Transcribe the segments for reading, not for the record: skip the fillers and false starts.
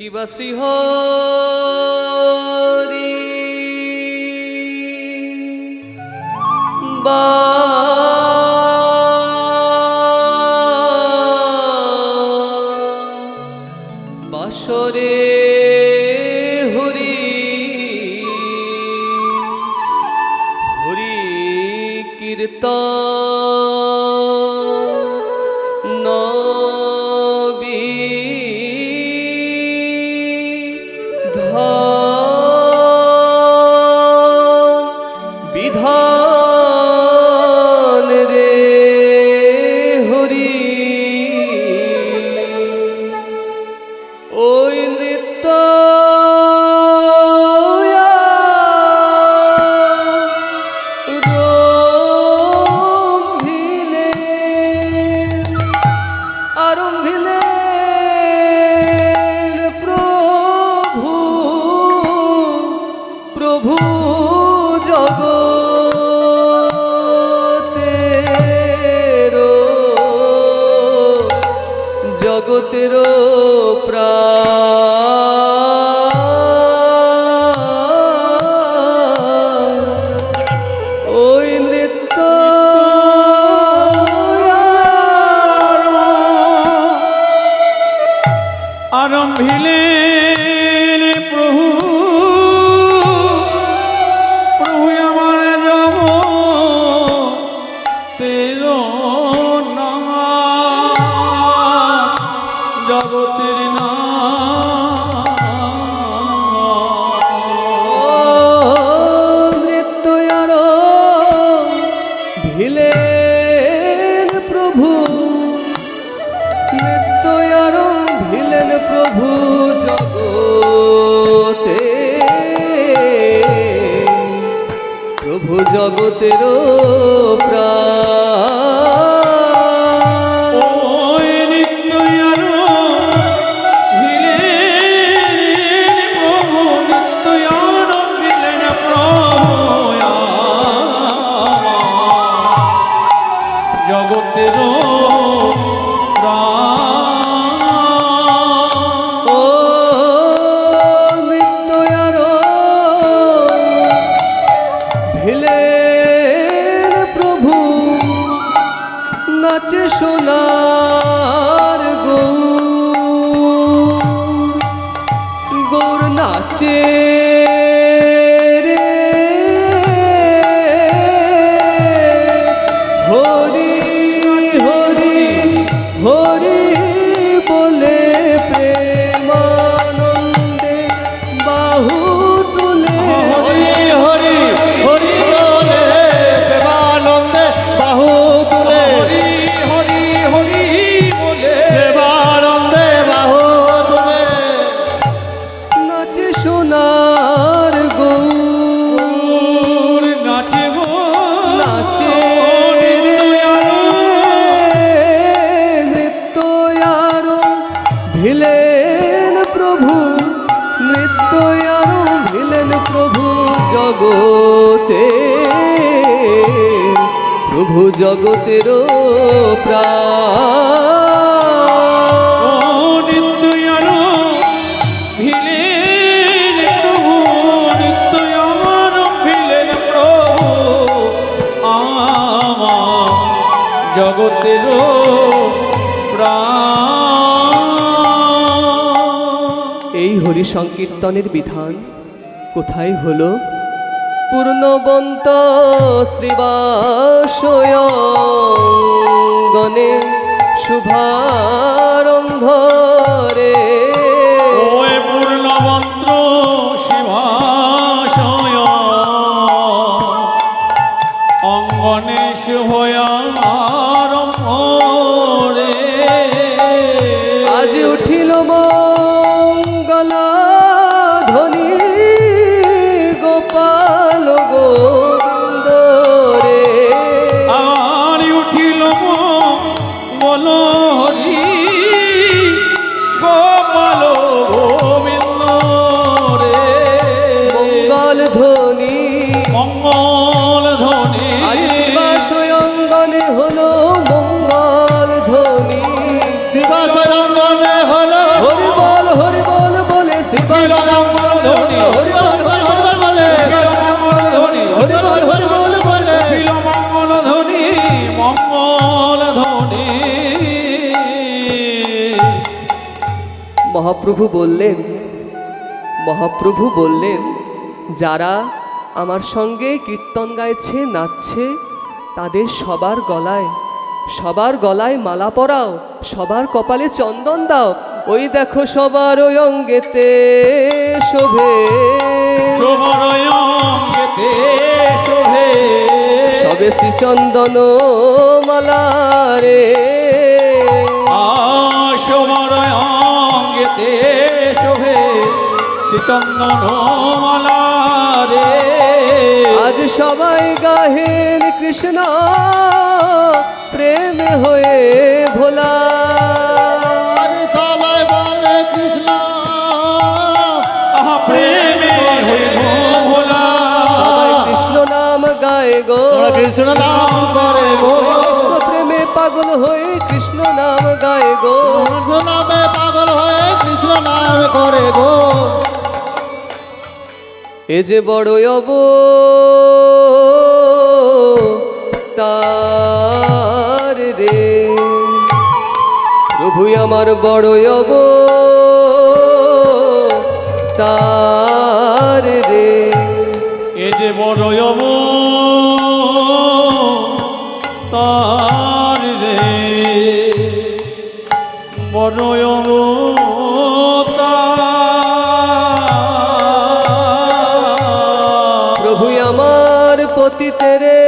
কিবা শ্রী হরি বা বাসরে হরি হরি কীর্তন বিধান রে হরি ওই নৃত্য প্রভু জগতের প্রাণ ওই নৃত্য আরম্ভিলে প্রভু প্রভু আমার যাব তেরো নাম জগতের নৃত্য আর ভিলেন প্রভু নৃত্য আর ভিলেন প্রভু জগতে প্রভু জগতের প্রাণ ওই নৃত্য আর ভিলেন প্রভু নৃত্য আর ভিলেন প্রভু জগতের ও নৃত্য আর ভিলেন প্রভু নাচে সোনার গৌর নাচে রে হরি হরি হরি বলে প্রেমানন্দে বাহু তুলে হরি হরি হরি বলে প্রেমানন্দে বাহু তুলে হরি হরি হরি বলে প্রেমানন্দে বাহু তুলে নাচে সোনার গৌর নাচে গো নাচে রে নৃত্য আর ভিলেন প্রভু নৃত্য আর ভিলেন প্রভু জগতে প্রভু জগতের প্রাণ নিত্য আর ভিলেন প্রভু নিত্য আমার ভিলেন প্রভু আমার জগতের প্রাণ এই হরি সংকীর্তনের বিধান কোথায় হলো পূর্ণবন্ত শ্রীবাসয়ঙ্গনে শুভারম্ভ রে ওই পূর্ণমন্ত্র শিভাশয় অঙ্গনে শুভয়ারম্ভ রে আজ উঠিল মঙ্গলা ধ্বনি গোপাল গোবিন্দ রে আর উঠিল বল হরি গোপাল মহাপ্রভু বললেন যারা আমার সঙ্গে কীর্তন গাইছে নাচছে তাদের সবার গলায় মালা পরাও, সবার কপালে চন্দন দাও। ওই দেখো সবার ওই অঙ্গেতে শোভে, শোভরয়ঙ্গেতে শোভে, সবে শ্রীচন্দন মালা রে। শোভরয়ঙ্গেতে শোভে শ্রীচন্দন মালা রে। আজ সবাই গাহেন কৃষ্ণ প্রেমে হয়ে ভোলা, আজ সবাই বলে কৃষ্ণ প্রেমে হইব ভোলা। সবাই কৃষ্ণ নাম গায় গো, কৃষ্ণ নাম করে গো, কৃষ্ণ প্রেমে পাগল হয়ে কৃষ্ণ নাম গায় গো। কৃষ্ণ নামে পাগল হয়ে কৃষ্ণ নাম করে গো। এ যে বড় তার রে, প্রভু আমার বড় তার রে। এ যে বড় তার রে, বড় প্রভু আমার পতিতে রে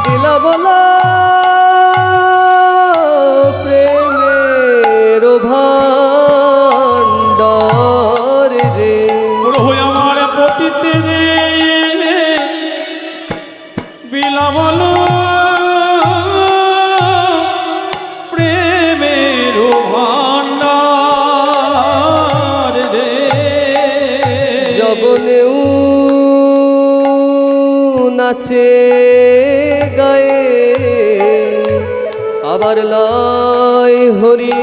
দিলা বলা প্রেমের ভাণ্ডার রে। প্রভু আমার পতিতে রে বিলাবল প্রেমের ভাণ্ডার রে। জবনেও নাচে গায়ে আবার লয় হরি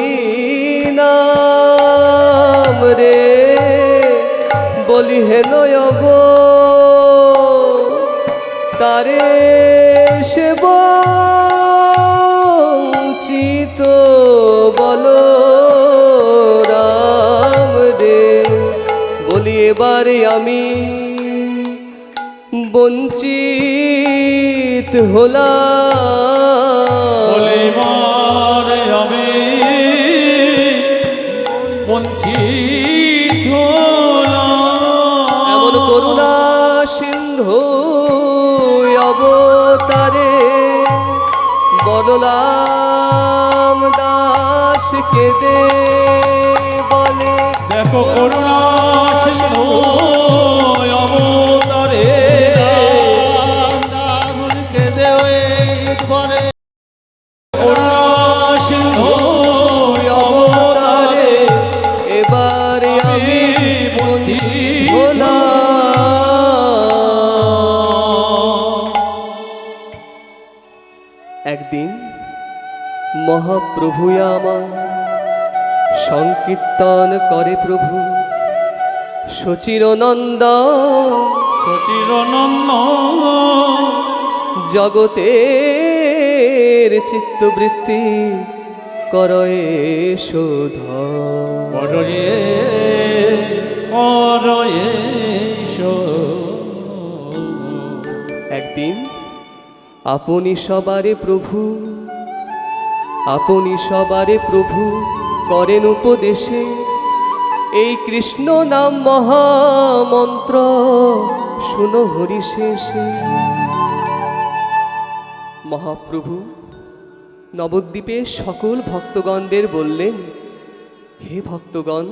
নাম রে। বলি হেন তারে সে বঞ্চিত বল রাম রে। বলি এবারে আমি বঞ্চিত হলাম, বলে মারে আমি বঞ্চিত হলাম। এমন করুণা সিন্ধু অবতারে বলরাম দাস কেঁদে বলে, দেখো করুণা সিন্ধু অবতারে, কেঁদে বলে করুণা সিন্ধু অবতারে এবারে আমি বঞ্চিত হলাম। একদিন মহাপ্রভু আমার সংকীর্তন করে প্রভু সচিরনন্দন সচিরনন্দ জগতের চিত্তবৃত্তি করয়ে শোধ। করয়ে করয়ে একদিন আপনি সবারে প্রভু করেন উপদেশে এই কৃষ্ণ নাম মহামন্ত্র শুনো হরি শেষে। মহাপ্রভু নবদ্বীপে সকল ভক্তগণদের বললেন, হে ভক্তগণ,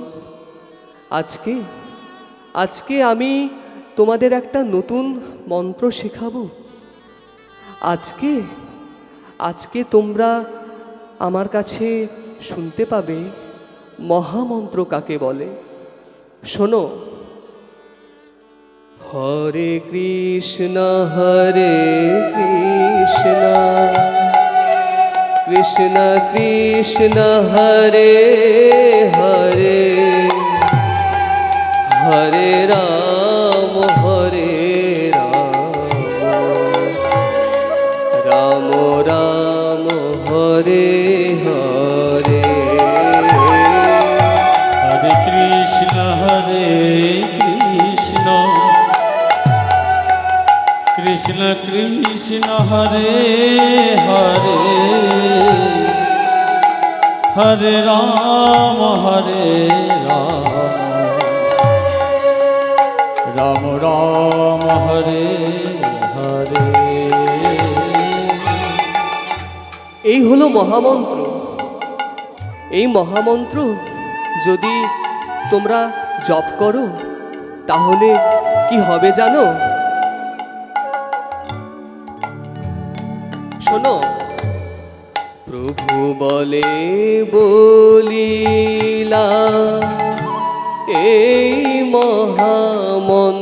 আজকে আমি তোমাদের একটা নতুন মন্ত্র শেখাবো। আজকে তোমরা আমার কাছে শুনতে পাবে মহামন্ত্র কাকে বলে। শোনো, হরে কৃষ্ণ কৃষ্ণ কৃষ্ণ হরে হরে, হরে রাম রাম রাম হরে হরে। হরে রাম হরে রাম রাম রাম হরে হরে। এই হলো মহামন্ত্র। এই মহামন্ত্র যদি তোমরা জপ করো তাহলে কি হবে জানো? শোনো, প্রভু বলে বলিলা এই মহামন্ত্র,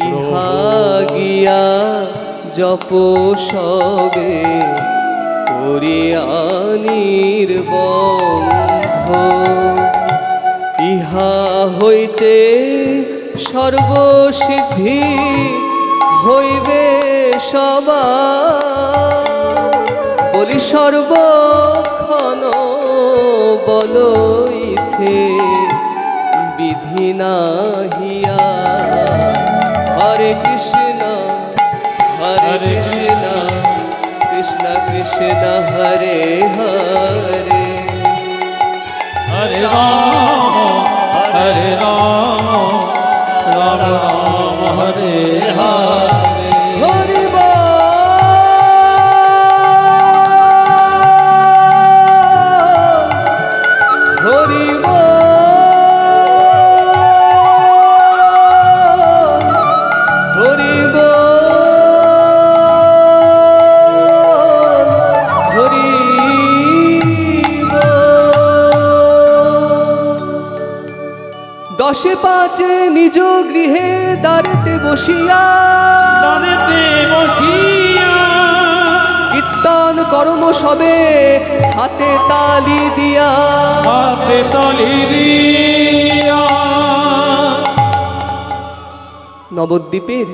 ইহা গিয়া জপ সবে করিয়া নির্বন্ধ, ইহা হইতে সর্বসিদ্ধি হইবে সবার। বলি সর্বক্ষণ বলইছে বিধি নাহিয়া। হরে কৃষ্ণ হরে কৃষ্ণ কৃষ্ণ কৃষ্ণ হরে হরে। হরে রাম হরে রাম রাম রাম হরে হরে। হরি বল হরি বল হরি বল হরি বল। দশে পাঁচে নিজ গৃহে দ্বারেতে বসিয়া দানেতে বসিয়া কীর্তন কর্ম সবে হাতে তালি দিয়া। হাতে তালি দিয়া নবদ্বীপের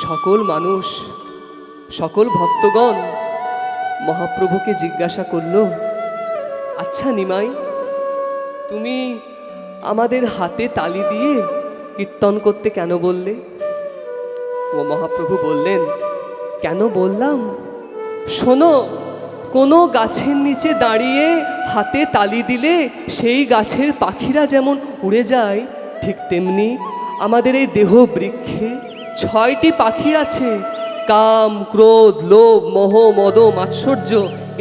সকল মানুষ, সকল ভক্তগণ মহাপ্রভুকে জিজ্ঞাসা করল, আচ্ছা নিমাই, তুমি আমাদের হাতে তালি দিয়ে কীর্তন করতে কেন বললে? ও মহাপ্রভু বললেন, কেন বললাম? শোনো, কোনো গাছের নিচে দাঁড়িয়ে হাতে তালি দিলে সেই গাছের পাখিরা যেমন উড়ে যায়, ঠিক তেমনি আমাদের এই দেহ বৃক্ষে 6টি পাখি আছে। কাম, ক্রোধ, লোভ, মোহ, মদ, মাৎসর্য,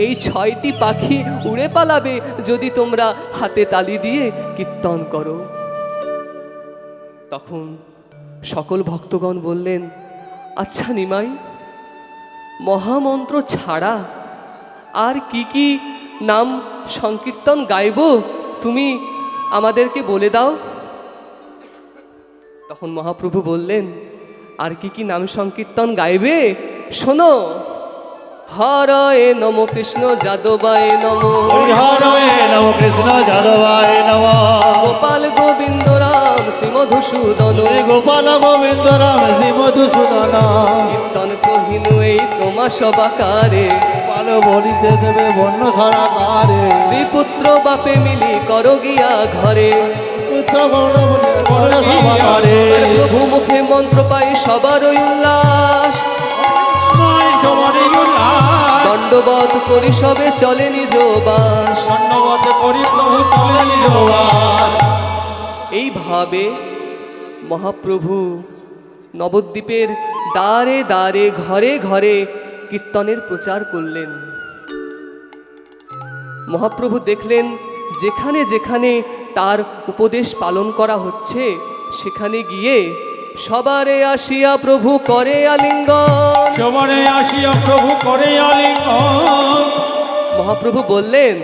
এই 6টি পাখি উড়ে পালাবে যদি তোমরা হাতে তালি দিয়ে কীর্তন করো। তখন সকল ভক্তগণ বললেন, আচ্ছা নিমাই, মহামন্ত্র ছাড়া আর কি কি নাম সংকীর্তন গাইব তুমি আমাদেরকে বলে দাও। তখন মহাপ্রভু বললেন, আর কি কি নাম সংকীর্তন গাইবে শোনো। হরয়ে নম কৃষ্ণ যাদবায় নম, হরে নম কৃষ্ণ যাদবায় নম, গোপাল গোবিন্দ রাম শ্রী মধুসূদন, শ্রী গোপাল গোবিন্দ রাম শ্রী মধুসূদন, কীর্তন কহিনু এই তোমা সবাকারে, গোপাল বলিতে দেবে বর্ণ সরাকারে, শ্রীপুত্র বাপে মিলি করো গিয়া ঘরে, পুত্র বর্ণ সভাকারে, আর প্রভু মুখে মন্ত্র পাই সবারই উল্লাস, সবারই উল্লাস, দণ্ডবত করি সবে চলে নিজ বাস। ধন্যবাদ করি প্রভু চলে নিজ বাস। এইভাবে মহাপ্রভু নবদ্বীপের দ্বারে দ্বারে ঘরে ঘরে কীর্তনের প্রচার করলেন। মহাপ্রভু দেখলেন যেখানে যেখানে তার উপদেশ পালন করা হচ্ছে সেখানে গিয়ে সবারে আসিয়া প্রভু করে আলিঙ্গন। সবারে আসিয়া প্রভু করে আলিঙ্গন। মহাপ্রভু বললেন,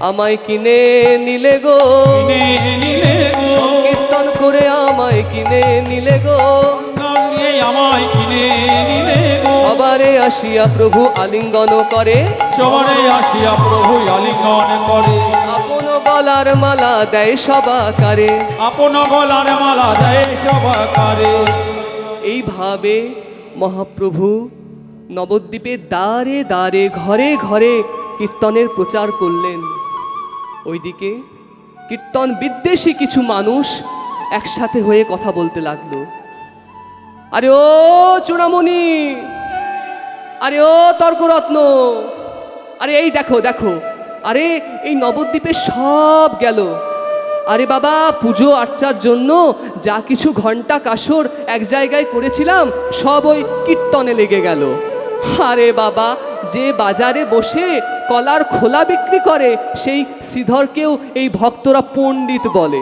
আমায় কিনে নিলে গো, কিনে নিলে গো, সংকীর্তন করে আমায় কিনে নিলে গো, নাম নিয়ে আমায় কিনে নিলে গো। সবারে আসিয়া প্রভু আলিঙ্গন করে, সবারে আসিয়া প্রভু আলিঙ্গন করে, আপন গলার মালা দেয় সবাকারে। আপন গলার মালা দেয় সবাকারে। এইভাবে মহাপ্রভু নবদ্বীপে দ্বারে দ্বারে ঘরে ঘরে কীর্তনের প্রচার করলেন। ওইদিকে কীর্তন বিদ্বেষী কিছু মানুষ একসাথে হয়ে কথা বলতে লাগলো। আরে ও চূড়ামণি, আরে ও তর্করত্ন, আরে এই দেখো দেখো, আরে এই নবদ্বীপে সব গেল। আরে বাবা, পুজো আর্চার জন্য যা কিছু ঘন্টা কাসর এক জায়গায় করেছিলাম সব ওই কীর্তনে লেগে গেল। আরে বাবা, যে বাজারে বসে কলার খোলা বিক্রি করে সেই শ্রীধরকেও এই ভক্তরা পণ্ডিত বলে।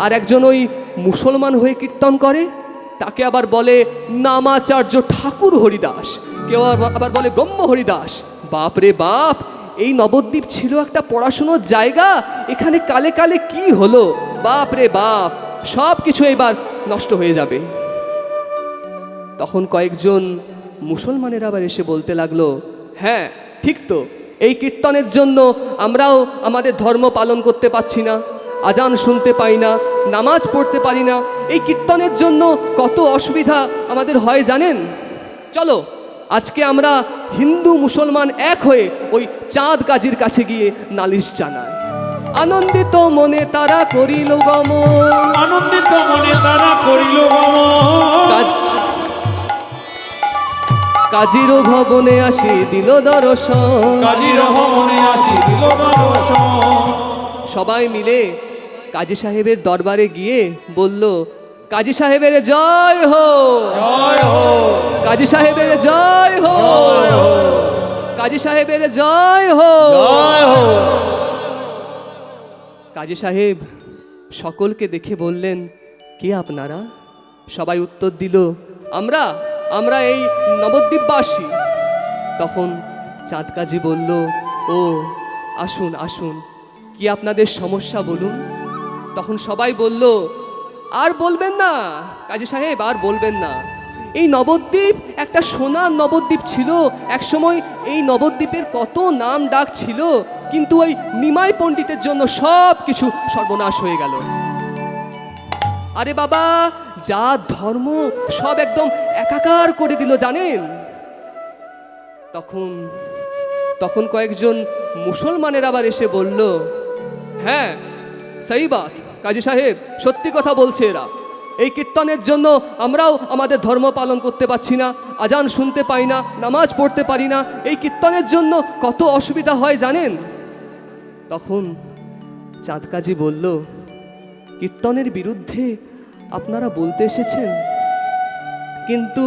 আর একজন ওই মুসলমান হয়ে কীর্তন করে, তাকে আবার বলে নামাচার্য ঠাকুর হরিদাস, কেউ আবার বলে ব্রহ্ম হরিদাস। বাপ রে বাপ, এই নবদ্বীপ ছিল একটা পড়াশুনোর জায়গা, এখানে কালে কালে কি হলো বাপ রে বাপ, সব কিছু এবার নষ্ট হয়ে যাবে। তখন কয়েকজন মুসলমানের আবার এসে বলতে লাগলো, হ্যাঁ ঠিক তো, এই কীর্তনের জন্য আমরাও আমাদের ধর্ম পালন করতে পারছি না, আজান শুনতে পাই না, নামাজ পড়তে পারি না। এই কীর্তনের জন্য কত অসুবিধা আমাদের হয় জানেন। চলো আজকে আমরা হিন্দু মুসলমান এক হয়ে ওই চাঁদ কাজীর কাছে গিয়ে নালিশ জানাই। আনন্দিত মনে তারা করিল গমন, আনন্দিত মনে তারা করিল গমন, কাজীর ভবনে আসি দিল দর্শন, কাজীর ভবনে আসি দিল দর্শন। সবাই মিলে কাজী সাহেবের দরবারে গিয়ে বলল, কাজী সাহেবের জয় হো, জয় হো, কাজী সাহেবের জয় হো, কাজী সাহেবের জয় হো। জয় হো। কাজী সাহেব সকলকে দেখে বললেন, কে আপনারা? সবাই উত্তর দিল, আমরা আমরা এই নবদ্বীপবাসী। তখন চাঁদ কাজী বলল, ও আসুন আসুন, কি আপনাদের সমস্যা বলুন। তখন সবাই বলল, আর বলবেন না কাজী সাহেব, আর বলবেন না। এই নবদ্বীপ একটা সোনার নবদ্বীপ ছিল, একসময় এই নবদ্বীপের কত নাম ডাক ছিল, কিন্তু ওই নিমাই পণ্ডিতের জন্য সব কিছু সর্বনাশ হয়ে গেল। আরে বাবা, যা ধর্ম সব একদম একাকার করে দিল জানেন। তখন তখন কয়েকজন মুসলমানের আবার এসে বলল, হ্যাঁ সেই বাত কাজী সাহেব, সত্যি কথা বলছে এরা। এই কীর্তনের জন্য আমরাও আমাদের ধর্ম পালন করতে পারছি না, আজান শুনতে পাই না, নামাজ পড়তে পারি না। এই কীর্তনের জন্য কত অসুবিধা হয় জানেন। তখন চাঁদ কাজী বলল, কীর্তনের বিরুদ্ধে আপনারা বলতে এসেছেন, কিন্তু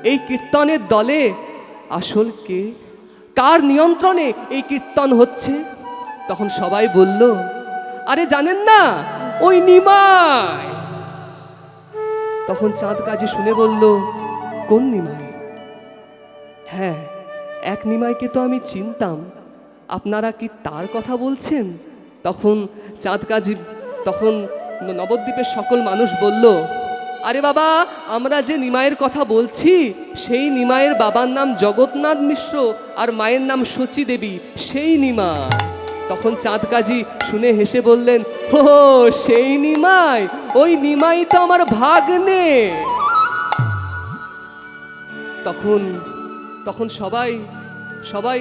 এই কীর্তনের দলে আসল কে, কার নিয়ন্ত্রণে এই কীর্তন হচ্ছে? তখন সবাই বলল, আরে জানেন না, ওই নিমাই। তখন চাঁদ কাজী শুনে বলল, কোন নিমাই? হ্যাঁ, এক নিমাইকে তো আমি চিনতাম, আপনারা কি তার কথা বলছেন? তখন চাঁদ কাজী, তখন নবদ্বীপের সকল মানুষ বলল, আরে বাবা, আমরা যে নিমাইয়ের কথা বলছি সেই নিমাইয়ের বাবার নাম জগন্নাথ মিশ্র আর মায়ের নাম সচী দেবী, সেই নিমাই। তখন চাঁদ কাজী শুনে হেসে বললেন, হো সেই নিমাই, ওই নিমাই তো আমার ভাগ্নে। তখন তখন সবাই সবাই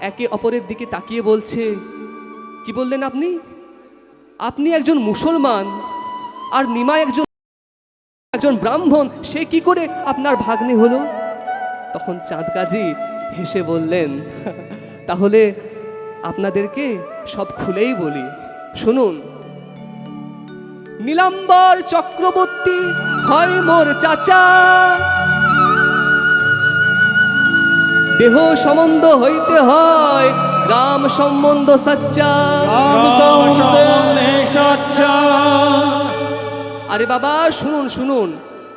একে অপরের দিকে তাকিয়ে বলছে, কি বললেন আপনি? আপনি একজন মুসলমান আর নিমাই একজন একজন ব্রাহ্মণ, সে কি করে আপনার ভাগ্নে হলো? তখন চাঁদ কাজী হেসে বললেন, তাহলে আপনাদেরকে সব খুলেই বলি, শুনুন। নীলাম্বর চক্রবর্তী হয় মোর চাচা, দেহ সম্বন্ধ হইতে হয় রাম সম্বন্ধ সাচ্চা। রাম সম্বন্ধে সচ্চা। আরে বাবা শুনুন শুনুন,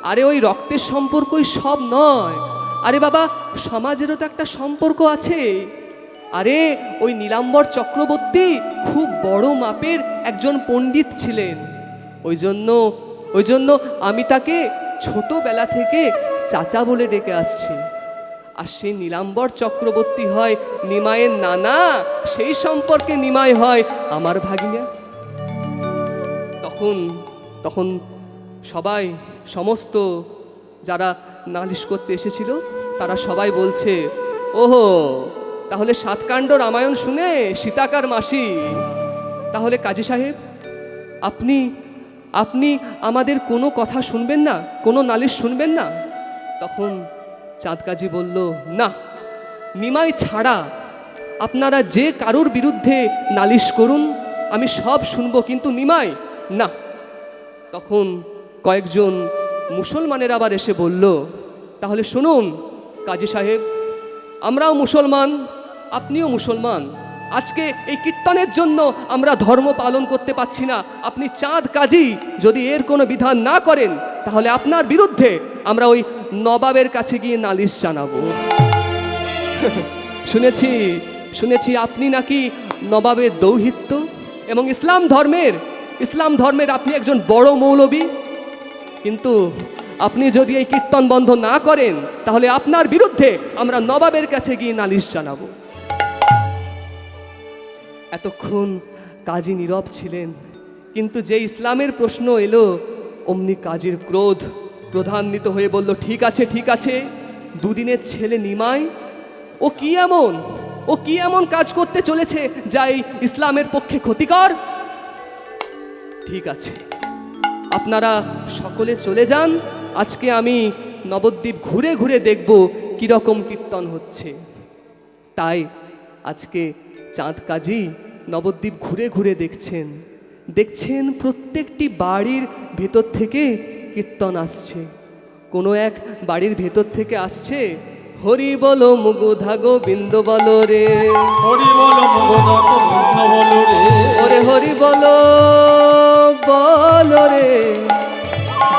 আরে ওই রক্তের সম্পর্কই সব নয়, আরে বাবা সমাজেরও তো একটা সম্পর্ক আছে। আরে ওই নীলাম্বর চক্রবর্তী খুব বড় মাপের একজন পণ্ডিত ছিলেন, ওই জন্য আমি তাকে ছোটবেলা থেকে চাচা বলে ডেকে আসছি। আর সেই নীলাম্বর চক্রবর্তী হয় নিমাইয়ের নানা, সেই সম্পর্কে নিমাই হয় আমার ভাগিনা। তখন সবাই, সমস্ত যারা নালিশ করতে এসেছিল তারা সবাই বলছে, ওহো, তাহলে সাতকাণ্ড রামায়ণ শুনে সীতাকার মাসি। তাহলে কাজী সাহেব, আপনি আমাদের কোনো কথা শুনবেন না, কোনো নালিশ শুনবেন না? তখন চাঁদ কাজী বলল, না, নিমাই ছাড়া আপনারা যে কারোর বিরুদ্ধে নালিশ করুন, আমি সব শুনবো, কিন্তু নিমাই না। তখন কয়েকজন মুসলমানের আবার এসে বলল, তাহলে শুনুন কাজী সাহেব, আমরাও মুসলমান, আপনিও মুসলমান, আজকে এই কীর্তনের জন্য আমরা ধর্ম পালন করতে পারছি না। আপনি চাঁদ কাজী যদি এর কোনো বিধান না করেন, তাহলে আপনার বিরুদ্ধে আমরা ওই নবাবের কাছে গিয়ে নালিশ জানাবো। শুনেছি আপনি নাকি নবাবের দৌহিত্য এবং ইসলাম ধর্মের আপনি একজন বড় মৌলবী, কিন্তু আপনি যদি এই কীর্তন বন্ধ না করেন, তাহলে আপনার বিরুদ্ধে আমরা নবাবের কাছে গিয়ে নালিশ জানাবো। এতক্ষণ কাজী নীরব ছিলেন, কিন্তু যে ইসলামের প্রশ্ন এলো, অমনি কাজীর ক্রোধ প্রধান্বিত হয়ে বলল, ঠিক আছে, দুদিনের ছেলে নিমাই, ও কি এমন কাজ করতে চলেছে যা এই ইসলামের পক্ষে ক্ষতিকর? ঠিক আছে, আপনারা সকলে চলে যান, আজকে আমি নবদ্বীপ ঘুরে ঘুরে দেখব কীরকম কীর্তন হচ্ছে। তাই আজকে চাঁদ কাজী নবদ্বীপ ঘুরে ঘুরে দেখছেন প্রত্যেকটি বাড়ির ভেতর থেকে কীর্তন আসছে। কোনো এক বাড়ির ভেতর থেকে আসছে, হরি বলো মুগুধা গোবিন্দ বলো রে, হরি বলো মুগুধা গোবিন্দ বলো রে, ওরে হরি বলো রে,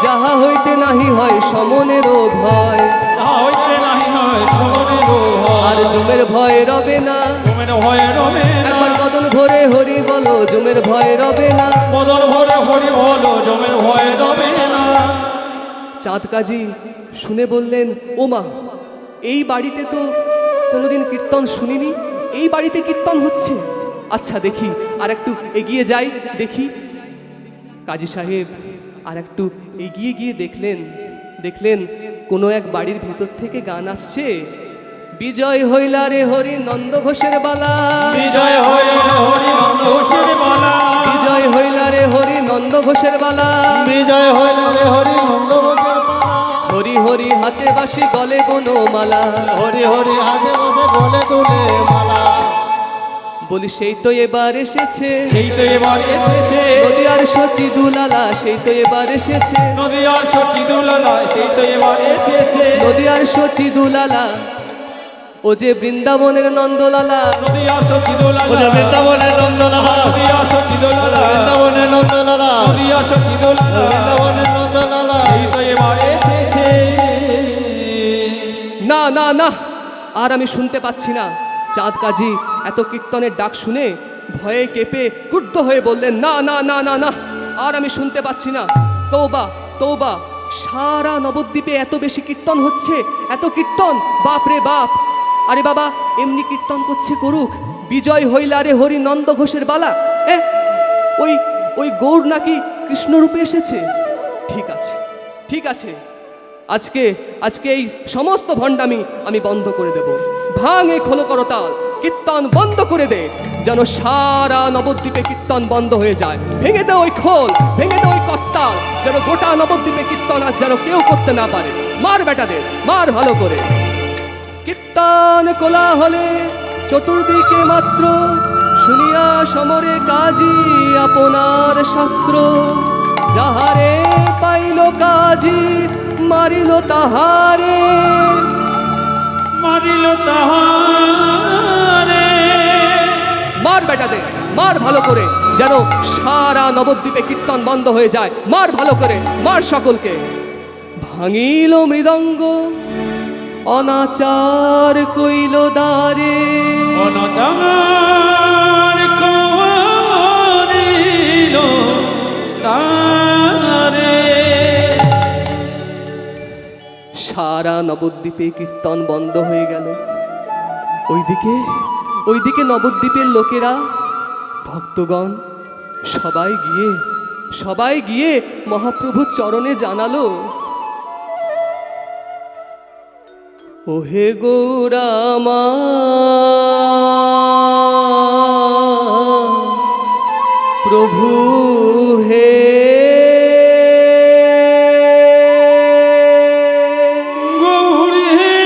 যাহা হইতে নাহি হয় সমনেরও ভয়, তাহা হইতে নাহি হয় সমনেরও ভয়, আর জমের ভয় রবে না, জমের ভয় রবে না, একবার বদন ভরে হরি বলো, জমের ভয় রবে না, বদন ভরে হরি বলো, জমের ভয় রবে না। চাঁদ কাজী শুনে বললেন, ও মা, এই বাড়িতে তো কোনোদিন কীর্তন শুনিনি, এই বাড়িতে কীর্তন হচ্ছে, আচ্ছা দেখি, আর একটু এগিয়ে যাই দেখি। কাজী সাহেব আর একটু এগিয়ে গিয়ে দেখলেন কোনো এক বাড়ির ভেতর থেকে গান আসছে, বিজয় হইলা রে হরি নন্দ ঘোষের বালা, বিজয় হইলা রে হরি নন্দ ঘোষের বালা, বিজয় হইলা রে হরি নন্দ ঘোষের বালা, বিজয় হইল রে হরি নন্দবতের পালা, হরি হরি হাতে বাসি গলে বনমালা, হরি হরি হাতে হাতে গলে তুলে মালা। বলি সেই তো এবার এসেছে, সেই তো এবার এসেছে, নদিয়ার সচি দুলালা, সেই তো এবার এসেছে, নদিয়ার সচি দুলালা, সেই তো এবার এসেছে, নদিয়ার সচি দুলালা, ও যে বৃন্দাবনের নন্দলালা, নদিয়ার সচি দুলালা, ও যে বৃন্দাবনের নন্দলালা, নদিয়ার সচি দুলালা, বৃন্দাবনের নন্দলালা, নদিয়ার সচি দুলালা, বৃন্দাবনের নন্দলালা। সেই তো এবার এসেছে। না না না, আর আমি শুনতে পাচ্ছি না। চাঁদ কাজী এত কীর্তনের ডাক শুনে ভয়ে কেঁপে ক্রুদ্ধ হয়ে বললেন, না না না না না, আর আমি শুনতে পাচ্ছি না। তৌবা তৌবা, সারা নবদ্বীপে এত বেশি কীর্তন হচ্ছে, এত কীর্তন, বাপ রে বাপ। আরে বাবা, এমনি কীর্তন করছে করুক, বিজয় হইলা রে হরি নন্দ ঘোষের বালা, ওই গৌর নাকি কৃষ্ণরূপে এসেছে। ঠিক আছে, আজকে এই সমস্ত ভণ্ডামি আমি বন্ধ করে দেব। ভাঙে খোলো করতাল, কীর্তন বন্ধ করে দে, যেন সারা নবদ্বীপে কীর্তন বন্ধ হয়ে যায়। ভেঙে দে ওই খোল, ভেঙে দে ওই করতাল, যেন গোটা নবদ্বীপে কীর্তন আর যেন কেউ করতে না পারে। মার বেটাদের, মার ভালো করে। কীর্তন কোলাহলে চতুর্দিকে মাত্র, শুনিয়া সমরে কাজী আপনার শাস্ত্র, যাহারে পাইল কাজী মারিল তাহারে, মারিল তাহারে। মার বেটাদের, মার ভালো করে, যেন সারা নবদ্বীপে কীর্তন বন্ধ হয়ে যায়। মার ভালো করে, মার সকলকে। ভাঙিল মৃদঙ্গ অনাচার কইল দ্বারে, অনাচার করিল তারে। সারা নবদ্বীপে কীর্তন বন্ধ হয়ে গেল। ওইদিকে নবদ্বীপের লোকেরা, ভক্তগণ সবাই গিয়ে মহাপ্রভুর চরণে জানালো, ওহে গৌরামা, প্রভু হে, গৌরী হে,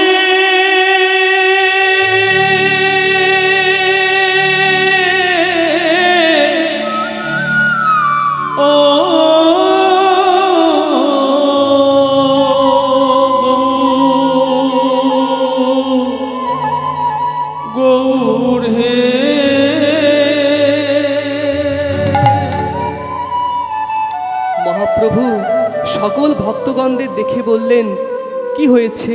সকল ভক্তগণদের দেখে বললেন, কি হয়েছে,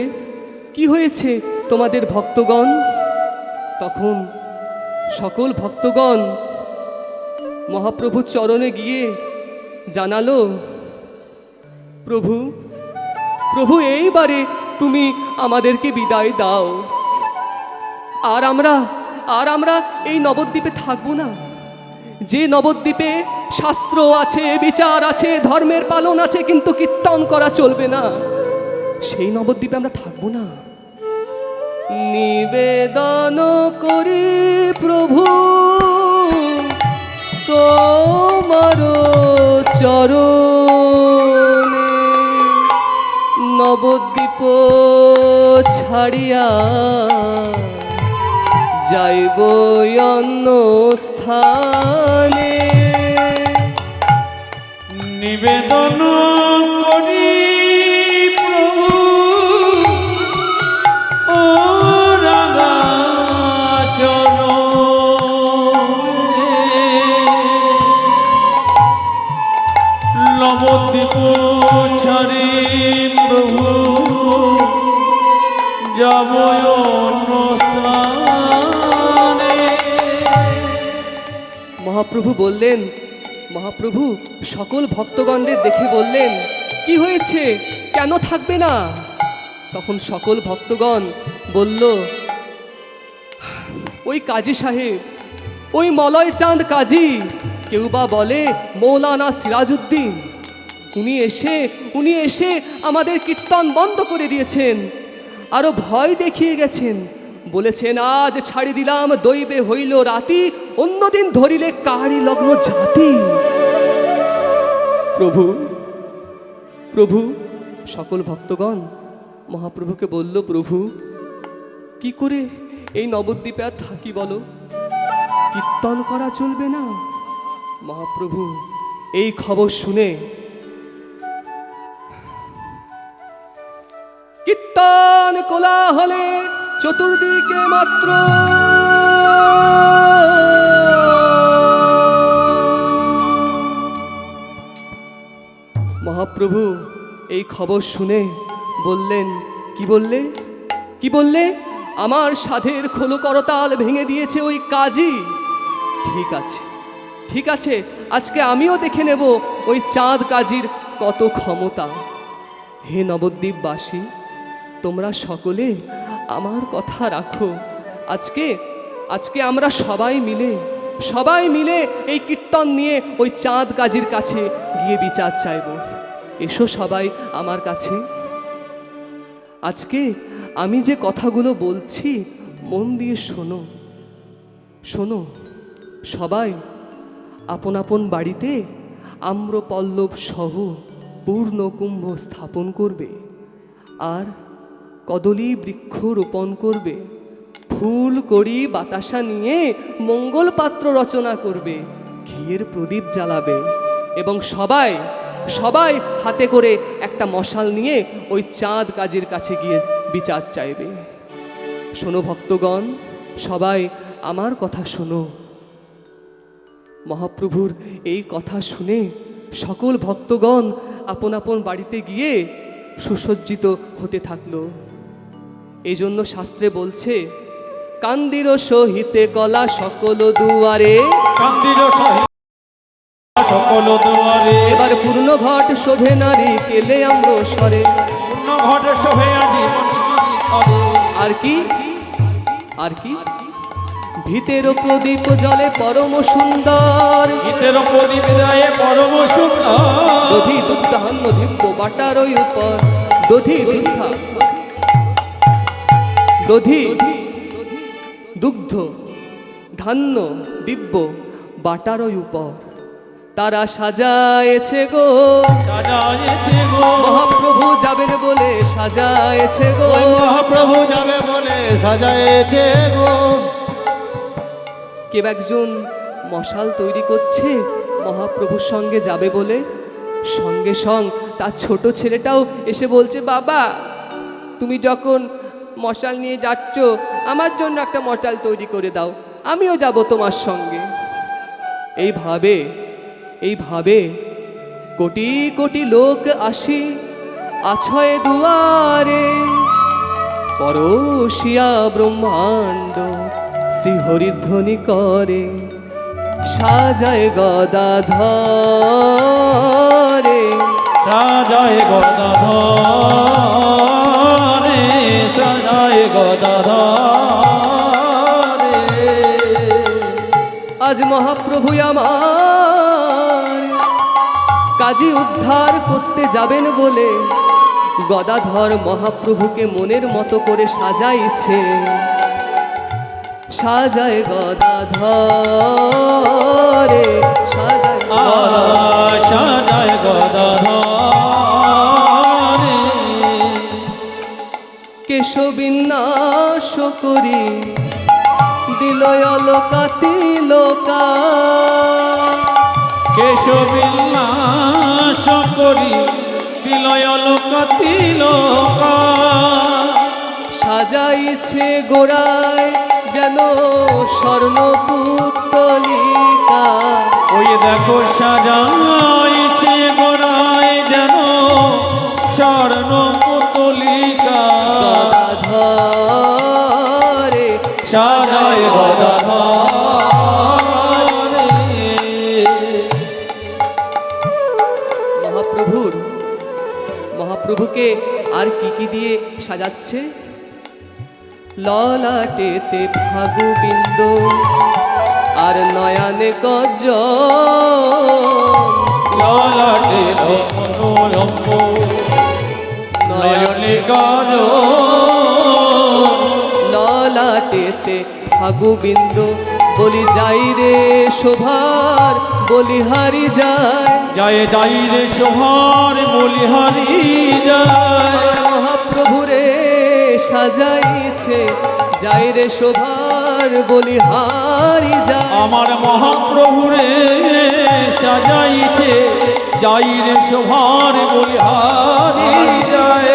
কি হয়েছে তোমাদের ভক্তগণ? তখন সকল ভক্তগণ মহাপ্রভুর চরণে গিয়ে জানালো, প্রভু, প্রভু, এইবারে তুমি আমাদেরকে বিদায় দাও। আর আমরা এই নবদ্বীপে থাকবো না। যে নবদ্বীপে শাস্ত্র আছে, বিচার আছে, ধর্মের পালন আছে, কিন্তু কীর্তন করা চলবে না, সেই নবদ্বীপে আমরা থাকবো না। নিবেদন করি প্রভু তোমার চরণে, নবদ্বীপ ছাড়িয়া যাইব অন্য স্থানে। নিবেদন করি প্রভু ও রাঙা চরণে, নবদ্বীপ ছাড়ি প্রভু যাব অন্য স্থানে। মহাপ্রভু বললেন, মহাপ্রভু সকল ভক্তগণদের দেখে বললেন, কি হয়েছে, কেন থাকবে না? তখন সকল ভক্তগণ বলল, ওই কাজী সাহেব, ওই মলয় চাঁদ কাজী, কেউ বা বলে মৌলানা সিরাজউদ্দিন, উনি এসে আমাদের কীর্তন বন্ধ করে দিয়েছেন, আরো ভয় দেখিয়ে গেছেন, বলেছেন আজ ছাড়ি দিলাম দৈবে হইল রাতি, অন্যদিন ধরিলে কাহারি লগ্ন জাতি। প্রভু, প্রভু, সকল ভক্তগণ মহাপ্রভুকে বলল, প্রভু, কি করে এই নবদ্বীপে আর থাকি বলো, কীর্তন করা চলবে না। মহাপ্রভু এই খবর শুনে কীর্তন কোলাহলে চতুর্দিকে মাত্র মহাপ্রভু এই খবর শুনে বললেন, কি বললে, কি বললে? আমার সাধের খোলো করতাল ভেঙে দিয়েছে ওই কাজী। ঠিক আছে, ঠিক আছে, আজকে আমিও দেখে নেব ওই চাঁদ কাজীর কত ক্ষমতা। হে নবদ্বীপবাসী, তোমরা সকলে আমার কথা রাখো। আজকে আমরা সবাই মিলে এই কীর্তন নিয়ে ওই চাঁদ কাজীর কাছে গিয়ে বিচার চাইব। এসো সবাই আমার কাছে। আজকে আমি যে কথাগুলো বলছি মন দিয়ে শোনো, শোনো। সবাই আপন আপন বাড়িতে আম্রপল্লব সহ পূর্ণ কুম্ভ স্থাপন করবে, আর কদলী বৃক্ষ রোপণ করবে, ফুল কড়ি বাতাসা নিয়ে মঙ্গল পাত্র রচনা করবে, ঘিয়ের প্রদীপ জ্বালাবে, এবং সবাই হাতে করে একটা মশাল নিয়ে ওই চাঁদ কাজীর কাছে গিয়ে বিচার চাইবে। শোনো ভক্তগণ, সবাই আমার কথা শোনো। মহাপ্রভুর এই কথা শুনে সকল ভক্তগণ আপন আপন বাড়িতে গিয়ে সুসজ্জিত হতে থাকলো। এই জন্য শাস্ত্রে বলছে, কান্দির সহিতে কলা সকল দুয়ারে, কান্দির সহিত সকল দুয়ারে, এবার পূর্ণ ঘট শোভে নারী কেলে আম্র স্বরে, পূর্ণ ঘটে শোভে আদি আর কি, আর কি, ভিতের প্রদীপ জলে পরম সুন্দর, গীতের প্রদীপ দেয় পরম সুন্দর, দধি দুগ্ধান্ন দিব্য বাটার উপর, দধি দুগ্ধ ধান্য দিব্য বাটার উপর তারা সাজায়েছে গো, সাজায়েছে গো, মহাপ্রভু যাবেন বলে সাজায়েছে গো, ওই মহাপ্রভু যাবে বলে সাজায়েছে গো। কেউ একজন মশাল তৈরি করছে মহাপ্রভুর সঙ্গে যাবে বলে, সঙ্গে তার ছোট ছেলেটাও এসে বলছে, বাবা তুমি যখন মশাল নিয়ে যাচ্ছ আমার জন্য একটা মশাল তৈরি করে দাও, আমিও যাব তোমার সঙ্গে। এইভাবে কোটি কোটি লোক আসি আছয় দুয়ারে, পরশিয়া ব্রহ্মাণ্ড শ্রীহরিধ্বনি করে, সাজায় গদাধরে। সাজায় গদাধরে, সাজায় গদাধরে। আজ মহাপ্রভু আমার কাজী উদ্ধার করতে যাবেন বলে গদাধর মহাপ্রভুকে মনের মতো করে সাজাইছে। সাজায় গদাধরে, সাজায় সাজায় গদাধরে। কেশবিন্যাস করি দিল অলকাতি লোকা, কেশবিন্যাস করি দিলয় লোকাতি লোকা। সাজাইছে গোড়ায় যেন স্বর্ণ পুত্তলিকা। ওই দেখো সাজাইছে গোড়ায় যেন স্বর্ণ পুতলিকা। গদাধরে সাজায় গদাধরে। মহাপ্রভুকে আর কি কি দিয়ে সাজাচ্ছে? ললাটেতে ফাগু বিন্দু আর নয়নে কজ্জল, ললাটে মনোরম্য নয়নে গজ। ললাটেতে ফাগু বিন্দু বলি যাই রে শোভার বলিহারি যায়। জয় জয় রে সোহার বলিহারি যায়। মহাপ্রভু রে সাজাইছে যাই রে শোভার বলিহারি যায়। আমার মহাপ্রভুরে সাজাইছে যাই রে সোহার বলিহারি যায়।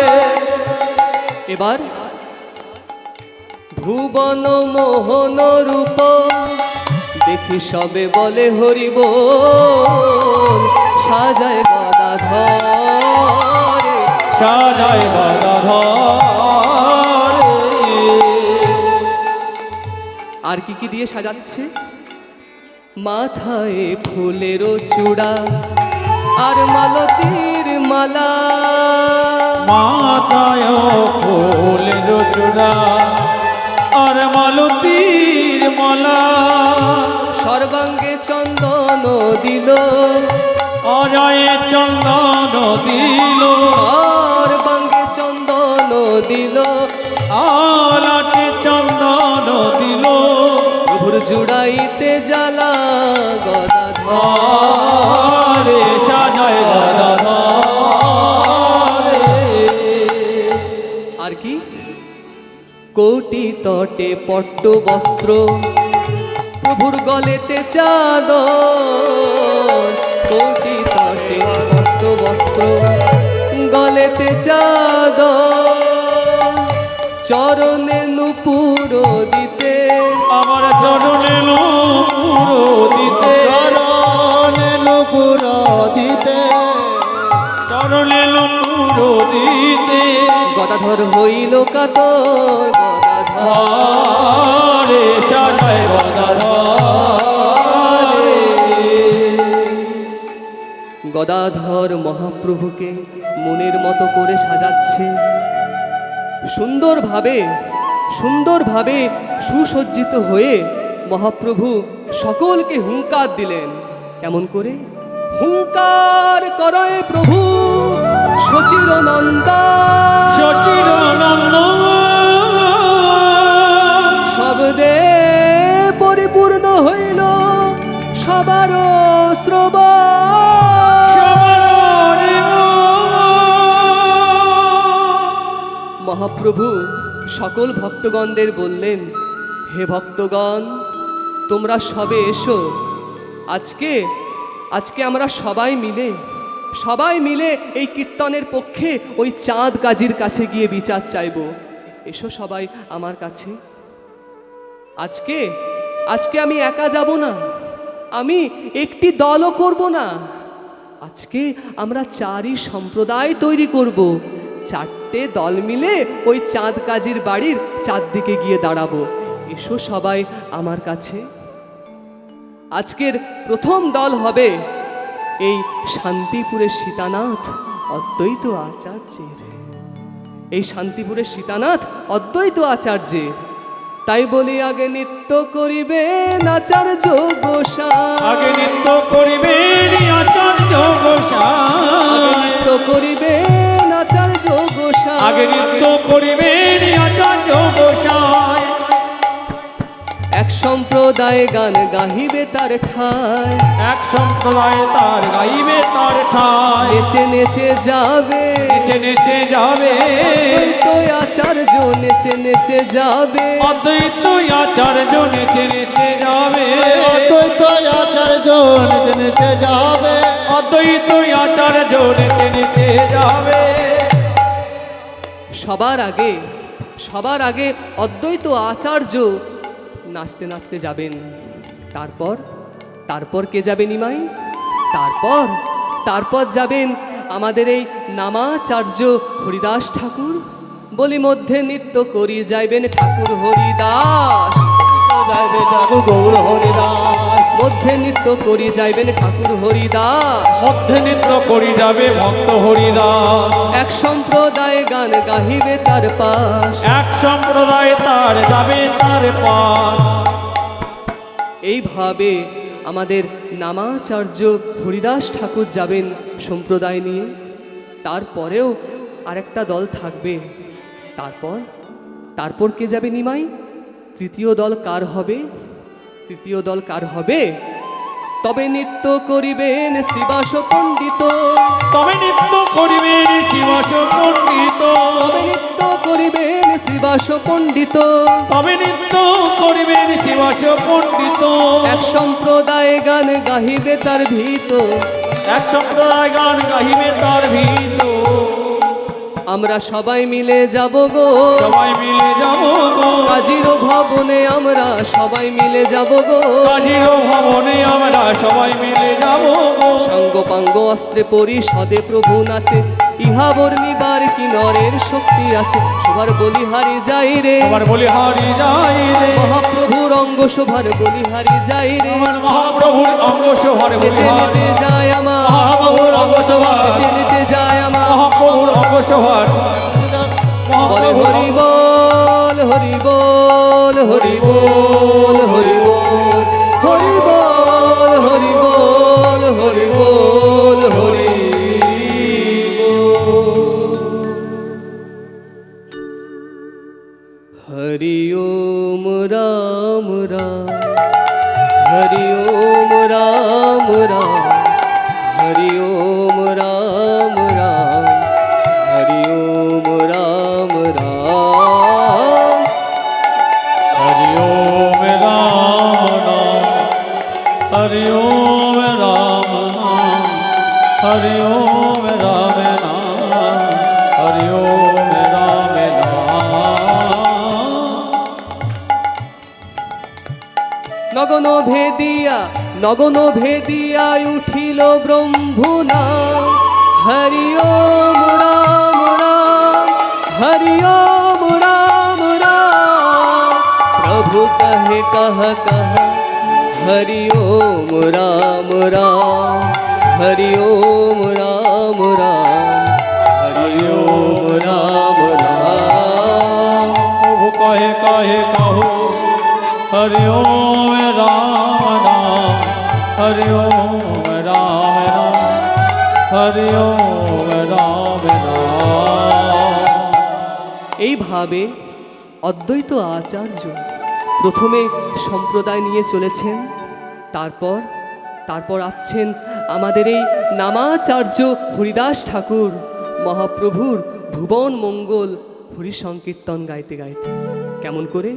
এবার ভুবন মোহন রূপ দেখি সবে বলে হরিব, সাজায় গদাধরে, সাজায় গদাধরে। আর কি কি দিয়ে সাজাচ্ছে? মাথায় ফুলের চূড়া আর মালতীর মালা, মাথায় ফুলের চূড়া আর মালতীর মালা। সর্বাঙ্গে চন্দন দিল, অজয়ে চন্দন দিল। সর্বাঙ্গে চন্দন দিল, আলাটে চন্দন দিল। প্রভুর জুড়াইতে জ্বালা গদাধরে, আরে সাজায় গদাধরে। আর কি? কোটি তটে পট্ট বস্ত্র প্রভুর গলেতে চাদর, কোটি তটে পট্ট বস্ত্র গলেতে চাদর, চরণে নুপুর দিতে, আমার চরণে নূপুর দিতে। চরণে নুপুর দিতে, চরণে নূপুর দিতে। গদাধর হইল কাতর, আরে সাজায় গদাধরে। গদাধর মহাপ্রভুকে মনের মতো করে সাজাচ্ছে। সুন্দরভাবে সুন্দরভাবে সুসজ্জিত হয়ে মহাপ্রভু সকলকে হুঙ্কার দিলেন। কেমন করে? হুঙ্কার করয় প্রভু সচির নন্দন, সচির নন্দন। শব্দে পরিপূর্ণ হইল সবার শ্রবণ। মহাপ্রভু সকল ভক্তগণদের বললেন, হে ভক্তগণ, তোমরা সবে এসো। আজকে আজকে আমরা সবাই মিলে এই কীর্তনের পক্ষে ওই চাঁদ কাজীর কাছে গিয়ে বিচার চাইব। এসো সবাই আমার কাছে। আজকে আমি একা যাব না, আমি একটি দলও করব না, আজকে আমরা চারই সম্প্রদায় তৈরি করব। চারটে দল মিলে ওই চাঁদ কাজীর বাড়ির চারদিকে গিয়ে দাঁড়াবো। এসো সবাই আমার কাছে। আজকের প্রথম দল হবে এই শান্তিপুরের সীতানাথ অদ্বৈত আচার্যের। এই শান্তিপুরের সীতানাথ অদ্বৈত আচার্যের। তাই বলি আগে নৃত্য করিবেন আচার্য গোসাই। আগে নৃত্য করিবেন আচার্য গোসাই। নৃত্য করিবেন আচার্য গোসাই। আগে নৃত্য করিবেন আচার্য গোসাই। এক সম্প্রদায় গান গাহিবে তার ঠায়। এক সম্প্রদায় তার গাইবে তার ঠায়। নেচে নেচে যাবে, নেচে নেচে যাবে, অদ্বৈত আচার্য নেচে নেচে যাবে। অদ্বৈত আচার্য নেচে নেচে যাবে। অদ্বৈত আচার্য নেচে নেচে যাবে। অদ্বৈত আচার্য নেচে নেচে যাবে। সবার আগে অদ্বৈত আচার্য নাচতে নাচতে যাবেন। তারপর কে যাবে নিমাই? তারপর যাবেন আমাদের এই নামাচার্য হরিদাস ঠাকুর। বলি মধ্যে নৃত্য করি যাইবেন ঠাকুর হরিদাস। যাইবে ঠাকুর গৌর হরিদাস। মধ্যে নৃত্য করি যাইবেন ঠাকুর হরিদাস। মধ্যে নৃত্য করি যাবে ভক্ত হরিদাস। এক সম্প্রদায় গান গাহিবে তার পাশ। এক সম্প্রদায় তার যাবে তার পাশ। এইভাবে আমাদের নামাচার্য হরিদাস ঠাকুর যাবেন সম্প্রদায় নিয়ে। তারপরেও আরেকটা দল থাকবে। তারপর কে যাবে নিমাই? তৃতীয় দল কার হবে? তবে নৃত্য করিবেন শ্রীবাস পণ্ডিত। তবে নৃত্য করিবেন শ্রীবাস পণ্ডিত। তবে নৃত্য করিবেন শ্রীবাস পণ্ডিত। তবে নৃত্য করিবেন শ্রীবাস পণ্ডিত। এক সম্প্রদায় গান গাহিবে তার ভীত। এক সম্প্রদায় গান গাহিবে তার ভীত। আমরা সবাই মিলে যাব গো, সবাই মিলে যাব গো, কাজীর ভবনে আমরা সবাই মিলে যাব গো। কাজীর ভবনে আমরা সবাই মিলে যাব গো। সাঙ্গ পাঙ্গ অস্ত্রে পরিষদে প্রভু নাচে, ইহা বর্ণিবার কি নরের শক্তি আছে। সবার বলিহারি যাই রে, সবার বলিহারি যাই রে, মহাপ্রভুর অঙ্গ শোভার বলিহারি যাই রে। মহাপ্রভুর অঙ্গ শোভার নেচে বলিহারি নেচে যায় আমার, মহাপ্রভুর অঙ্গ শোভা। নেচে নেচে যায় আমার। মহাপ্রভুর অঙ্গ শোভার বলে হরি বল হরি বল হরি বল হরি বল হরি বল হরি বল হরি বল হরি হরি ওম রাম রাম হরি ওম রাম রাম হরি ওম রাম রাম হরি ওম রাম রাম। হরি ওম রাম নাম, হরি ওম রাম নাম, হরি ওম রাম নাম, হরি ওম রাম নাম। নগন ভেদিয়া উঠিল ব্রহ্মনা। হরি ওম রাম রাম হরি ওম রাম রাম। প্রভু কহে কহ কহ হরি ওম রাম রাম হরি ওম রাম রাম হরি ওম রাম রাম। প্রভু কহে কহে কহো হরি ওম রাম নাম, হরি ওম রাম নাম, হরি ওম রাম নাম। এইভাবে অদ্বৈত আচার্য প্রথমে সম্প্রদায় নিয়ে চলেছেন। তারপর আসছেন আমাদের এই নামাচার্য হরিদাস ঠাকুর মহাপ্রভুর ভুবন মঙ্গল হরি সংকীর্তন গাইতে গাইতে। কেমন করে?